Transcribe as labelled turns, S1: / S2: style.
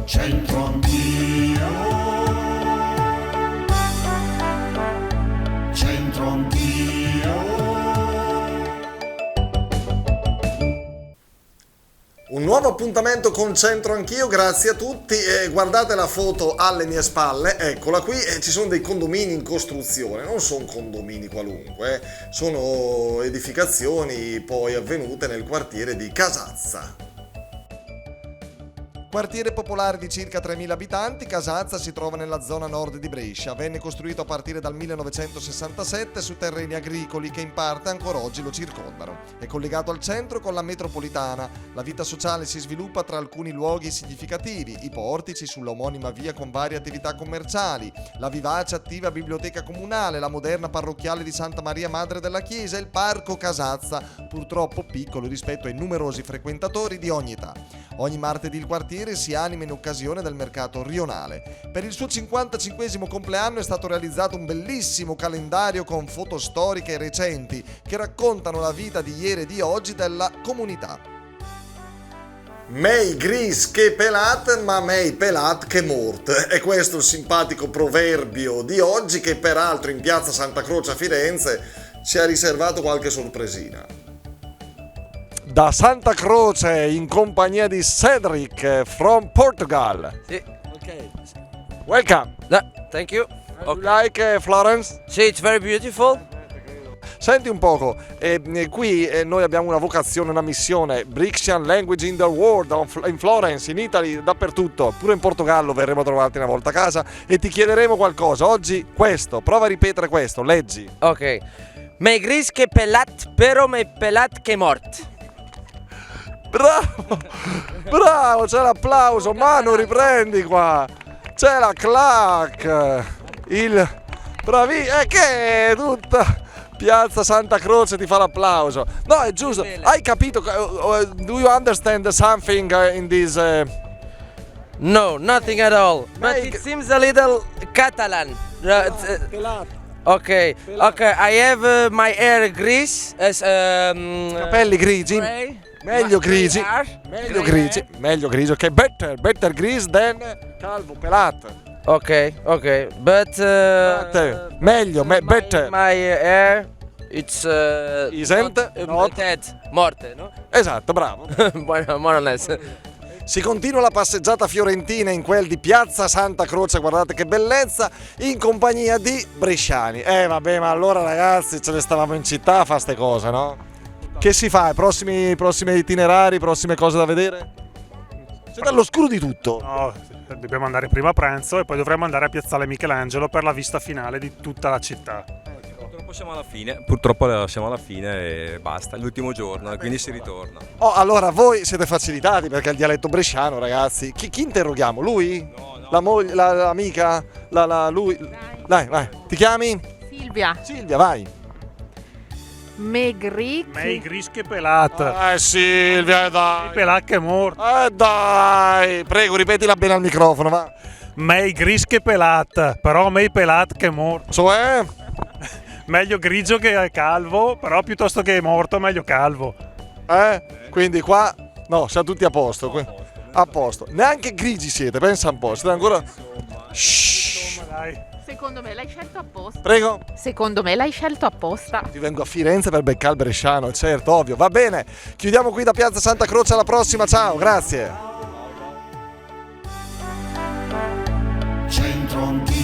S1: C'entro anch'io, c'entro anch'io.
S2: Un nuovo appuntamento con Centro Anch'io, grazie a tutti. Guardate la foto alle mie spalle, eccola qui, ci sono dei condomini in costruzione, non sono condomini qualunque, sono edificazioni poi avvenute nel quartiere di Casazza. Quartiere popolare di circa 3.000 abitanti, Casazza si trova nella zona nord di Brescia. Venne costruito a partire dal 1967 su terreni agricoli che in parte ancora oggi lo circondano. È collegato al centro con la metropolitana. La vita sociale si sviluppa tra alcuni luoghi significativi, i portici sulla omonima via con varie attività commerciali, la vivace attiva biblioteca comunale, la moderna parrocchiale di Santa Maria Madre della Chiesa e il parco Casazza, purtroppo piccolo rispetto ai numerosi frequentatori di ogni età. Ogni martedì il quartiere si anima in occasione del mercato rionale. Per il suo 55esimo compleanno è stato realizzato un bellissimo calendario con foto storiche e recenti che raccontano la vita di ieri e di oggi della comunità. Mei gris che pelat, ma mei pelat che mort. È questo il simpatico proverbio di oggi che peraltro in piazza Santa Croce a Firenze ci ha riservato qualche sorpresina. Da Santa Croce in compagnia di Cedric from Portugal.
S3: Sì.
S2: Okay. Welcome.
S3: Thank you.
S2: You like Florence?
S3: Sì, it's very beautiful.
S2: Senti un poco, qui noi abbiamo una vocazione, una missione, Brixan Language in the World, in Florence, in Italy, dappertutto, pure in Portogallo verremo a trovarti una volta a casa e ti chiederemo qualcosa. Oggi questo, prova a ripetere questo, leggi.
S3: Ok. Mei gris che pelat, però mei pelat che mort.
S2: Bravo, bravo, c'è l'applauso, Manu riprendi qua, c'è la clac, bravi, che è tutta piazza Santa Croce ti fa l'applauso. No, è giusto, hai capito, do you understand something in this?
S3: No, nothing at all. But it seems a little Catalan. Ok, I have my hair grease as
S2: Capelli grigi.
S3: gray.
S2: Meglio grigi, meglio grigi, ok, better grease than calvo, pelato.
S3: Ok, but
S2: meglio, better.
S3: My hair it's
S2: Isn't? Not.
S3: dead, morte, no?
S2: Esatto, bravo.
S3: More or less.
S2: Si continua la passeggiata fiorentina in quel di piazza Santa Croce, guardate che bellezza, in compagnia di bresciani. Vabbè, ma allora ragazzi ce ne stavamo in città a fare ste cose, no? Che si fa? Prossimi itinerari, prossime cose da vedere? Siete all'oscuro di tutto.
S4: No, dobbiamo andare prima a pranzo e poi dovremo andare a Piazzale Michelangelo per la vista finale di tutta la città.
S5: Purtroppo siamo alla fine e basta, l'ultimo giorno e quindi si ritorna.
S2: Oh, allora voi siete facilitati perché è il dialetto bresciano, ragazzi. Chi interroghiamo? Lui?
S5: No.
S2: La moglie, l'amica? Lui? Vai. Ti chiami?
S6: Silvia.
S2: Silvia, vai.
S4: Mei gris che pelat.
S2: Silvia, dai.
S4: Pelat che mort.
S2: Dai. Prego, ripetila bene al microfono, va.
S4: Mei gris che pelat, però mei pelat che mort.
S2: Cioè?
S4: Meglio grigio che calvo, però piuttosto che morto meglio calvo.
S2: Quindi qua, no, siamo tutti a posto. A posto. Neanche grigi siete, pensa un po'. Siete ancora... Shhh.
S4: Dai.
S6: Secondo me l'hai scelto apposta.
S2: Prego.
S6: Secondo me l'hai scelto apposta.
S2: Ti vengo a Firenze per beccare il bresciano, certo, ovvio. Va bene, chiudiamo qui da piazza Santa Croce, alla prossima, ciao, grazie.
S1: C'entro anch'io.